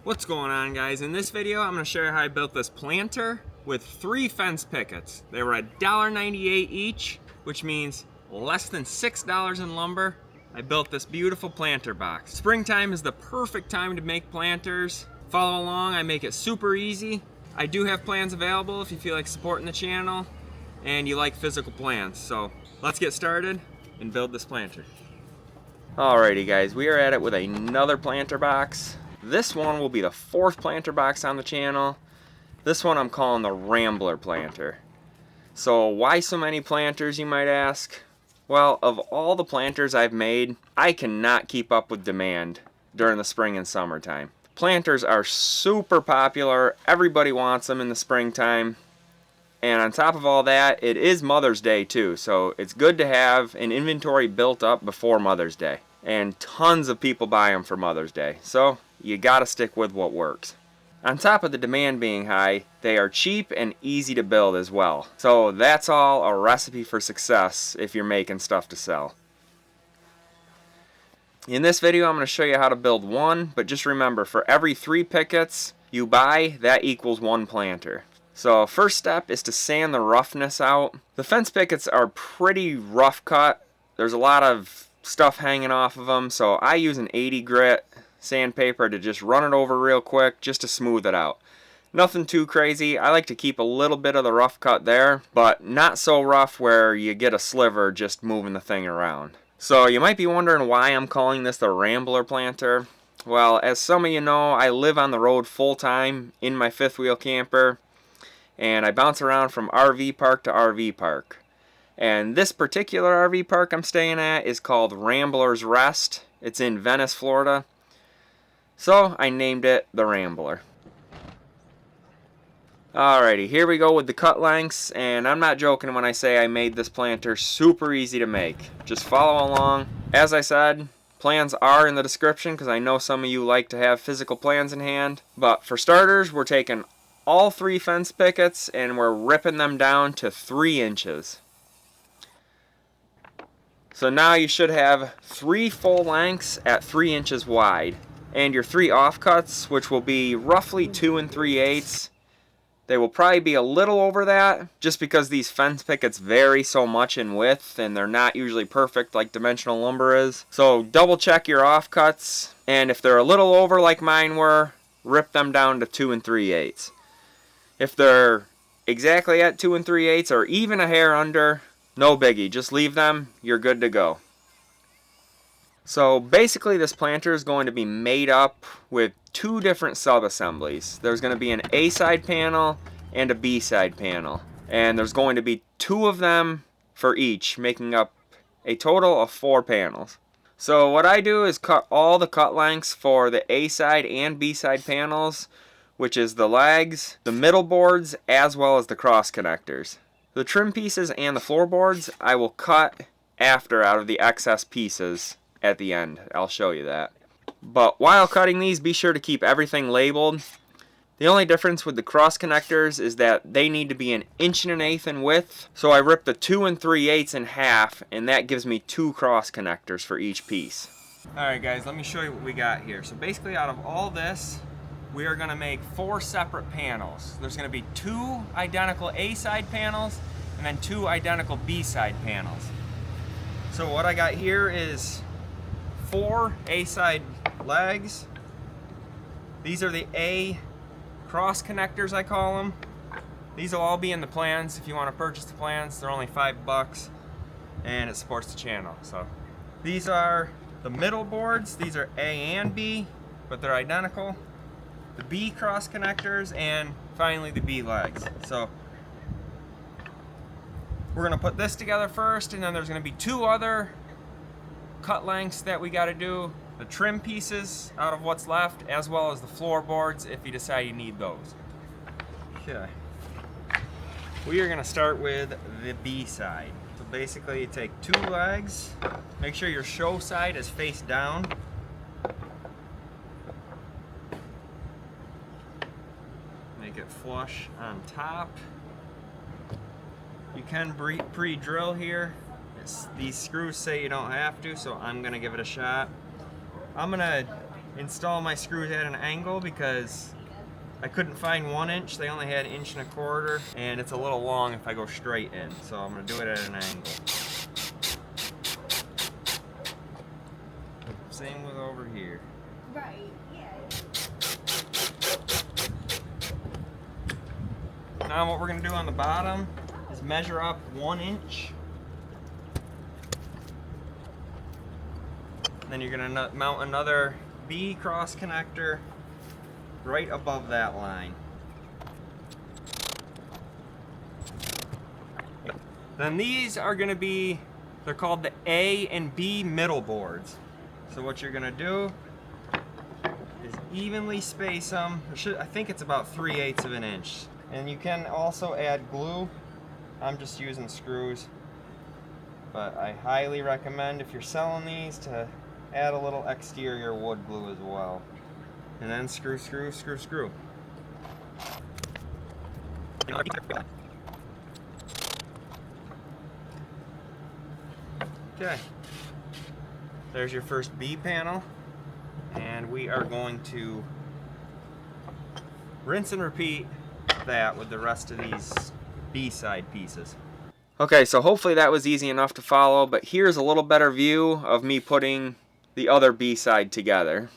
What's going on, guys? In this video I'm going to show you how I built this planter with 3 fence pickets. They were $1.98 each, which means less than $6 in lumber. I built this beautiful planter box. Springtime is the perfect time to make planters. Follow along, I make it super easy. I do have plans available if you feel like supporting the channel and you like physical plans. So let's get started and build this planter. Alrighty guys, we are at it with another planter box. This one will be the 4th planter box on the channel. This one I'm calling the Rambler planter. So why so many planters, you might ask? Well, of all the planters I've made, I cannot keep up with demand during the spring and summertime. Planters are super popular. Everybody wants them in the springtime. And on top of all that, it is Mother's Day too. So it's good to have an inventory built up before Mother's Day. And tons of people buy them for Mother's Day. So you gotta stick with what works. On top of the demand being high, they are cheap and easy to build as well. So that's all a recipe for success if you're making stuff to sell. In this video I'm going to show you how to build one, but just remember, for every 3 pickets you buy, that equals 1 planter. So first step is to sand the roughness out. The fence pickets are pretty rough cut. There's a lot of stuff hanging off of them, so I use an 80 grit sandpaper to just run it over real quick just to smooth it out. Nothing too crazy. I like to keep a little bit of the rough cut there, but not so rough where you get a sliver just moving the thing around. So you might be wondering why I'm calling this the Rambler planter. Well, as some of you know, I live on the road full time in my 5th wheel camper, and I bounce around from RV park to RV park. And this particular RV park I'm staying at is called Rambler's Rest. It's in Venice, Florida. So I named it the Rambler. Alrighty, here we go with the cut lengths, and I'm not joking when I say I made this planter super easy to make. Just follow along. As I said, plans are in the description because I know some of you like to have physical plans in hand. But for starters, we're taking all 3 fence pickets and we're ripping them down to 3 inches. So now you should have 3 full lengths at 3 inches wide. And your 3 offcuts, which will be roughly 2 3/8. They will probably be a little over that, just because these fence pickets vary so much in width, and they're not usually perfect like dimensional lumber is. So double check your offcuts, and if they're a little over like mine were, rip them down to 2 3/8. If they're exactly at 2 3/8 or even a hair under, no biggie, just leave them, you're good to go. So basically this planter is going to be made up with 2 different sub-assemblies. There's going to be an A-side panel and a B-side panel. And there's going to be 2 of them for each, making up a total of 4 panels. So what I do is cut all the cut lengths for the A-side and B-side panels, which is the legs, the middle boards, as well as the cross connectors. The trim pieces and the floorboards I will cut after out of the excess pieces at the end. I'll show you that. But while cutting these, be sure to keep everything labeled. The only difference with the cross connectors is that they need to be 1 1/8 in width. So I ripped the 2 3/8 in half, and that gives me 2 cross connectors for each piece. Alright guys, let me show you what we got here. So basically out of all this, we are going to make 4 separate panels. There's going to be 2 identical A-side panels and then 2 identical B-side panels. So what I got here is 4 A-side legs. These are the A cross connectors, I call them. These will all be in the plans if you want to purchase the plans. They're only $5 and it supports the channel. So these are the middle boards. These are A and B, but they're identical. The B cross connectors, and finally the B legs. So we're going to put this together first, and then there's going to be 2 other cut lengths that we got to do. The trim pieces out of what's left, as well as the floorboards if you decide you need those. Okay. We are going to start with the B side. So basically you take 2 legs, make sure your show side is face down. Make it flush on top. You can pre-drill here. These screws say you don't have to, so I'm gonna give it a shot. I'm gonna install my screws at an angle because I couldn't find 1 inch. They only had 1 1/4 inches, and it's a little long if I go straight in. So I'm going to do it at an angle. Same with over here. Right, yeah. Now what we're going to do on the bottom is measure up 1 inch. Then you're going to mount another B cross connector right above that line. Then these are going to be, they're called the A and B middle boards. So what you're going to do is evenly space them. I think it's about 3/8 of an inch. And you can also add glue. I'm just using screws. But I highly recommend, if you're selling these, to add a little exterior wood glue as well. And then screw, screw, screw, screw. Okay. There's your first B panel. And we are going to rinse and repeat that with the rest of these B side pieces. Okay, so hopefully that was easy enough to follow, but here's a little better view of me putting the other B side together.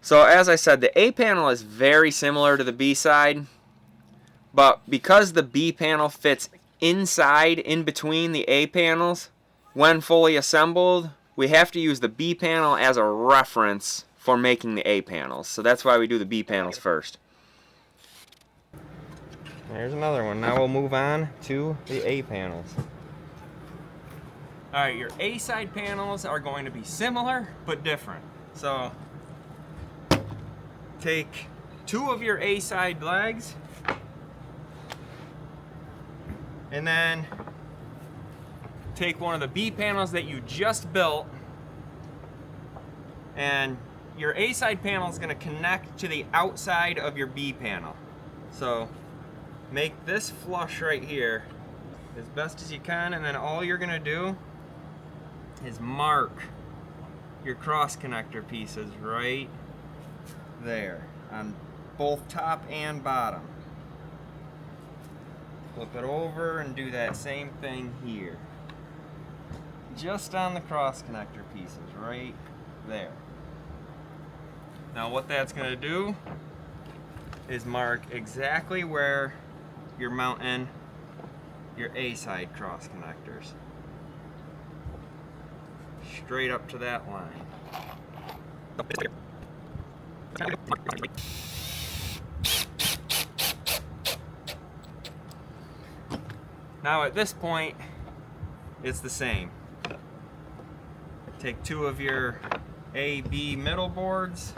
So as I said, the A panel is very similar to the B side, but because the B panel fits inside, in between the A panels, when fully assembled, we have to use the B panel as a reference for making the A panels. So that's why we do the B panels first. There's another one. Now we'll move on to the A panels. Alright, your A side panels are going to be similar but different. So take 2 of your A side legs and then take one of the B panels that you just built, and your A side panel is going to connect to the outside of your B panel. So make this flush right here as best as you can, and then all you're going to do is mark your cross connector pieces right there on both top and bottom. Flip it over and do that same thing here. Just on the cross connector pieces right there. Now what that's going to do is mark exactly where you're mounting your A side cross connectors. Straight up to that line. Now at this point, it's the same. Take 2 of your A, B middle boards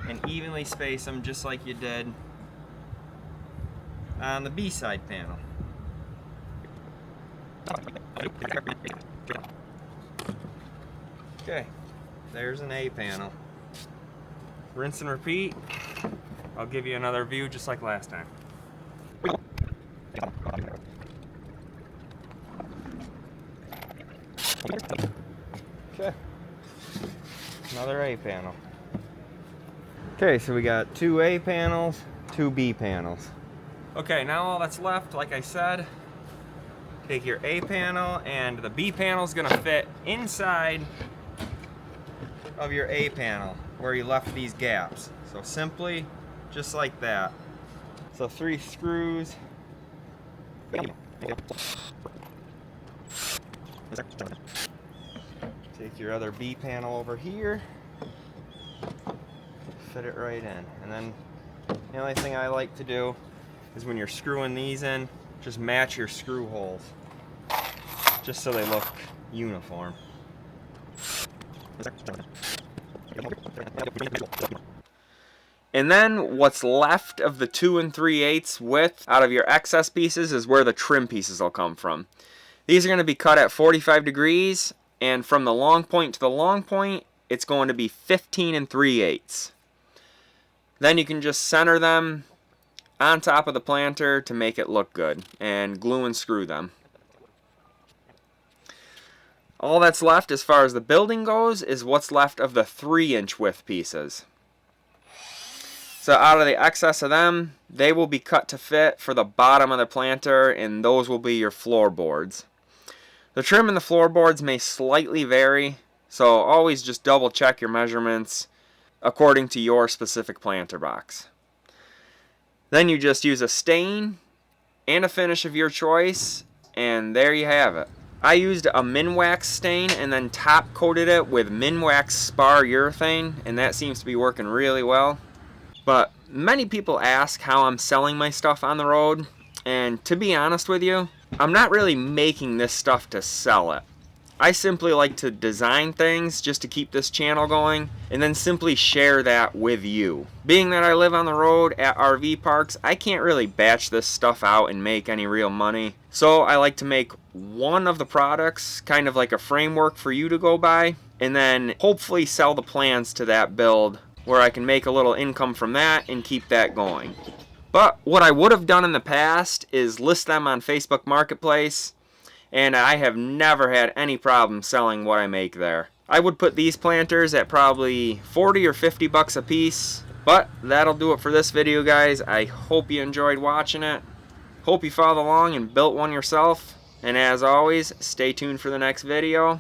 and evenly space them just like you did on the B side panel. Okay, there's an A panel. Rinse and repeat. I'll give you another view just like last time. Okay, another A panel. Okay, so we got 2 A panels, 2 B panels. Okay, now all that's left, like I said, take your A panel, and the B panel is going to fit inside of your A panel where you left these gaps. So simply just like that. So 3 screws. Take your other B panel over here, fit it right in. And then the only thing I like to do is when you're screwing these in, just match your screw holes, just so they look uniform. And then what's left of the 2 3/8 width out of your excess pieces is where the trim pieces will come from. These are going to be cut at 45 degrees, and from the long point to the long point, it's going to be 15 3/8. Then you can just center them on top of the planter to make it look good, and glue and screw them. All that's left as far as the building goes is what's left of the 3-inch width pieces. So out of the excess of them, they will be cut to fit for the bottom of the planter, and those will be your floorboards. The trim in the floorboards may slightly vary, so always just double check your measurements according to your specific planter box. Then you just use a stain and a finish of your choice, and there you have it. I used a Minwax stain and then top coated it with Minwax Spar urethane, and that seems to be working really well. But many people ask how I'm selling my stuff on the road, and to be honest with you, I'm not really making this stuff to sell it. I simply like to design things just to keep this channel going, and then simply share that with you. Being that I live on the road at RV parks, I can't really batch this stuff out and make any real money. So I like to make one of the products, kind of like a framework for you to go by, and then hopefully sell the plans to that build, where I can make a little income from that and keep that going. But what I would have done in the past is list them on Facebook Marketplace, and I have never had any problem selling what I make there. I would put these planters at probably 40 or 50 bucks a piece. But that'll do it for this video, guys. I hope you enjoyed watching it. Hope you followed along and built one yourself. And as always, stay tuned for the next video.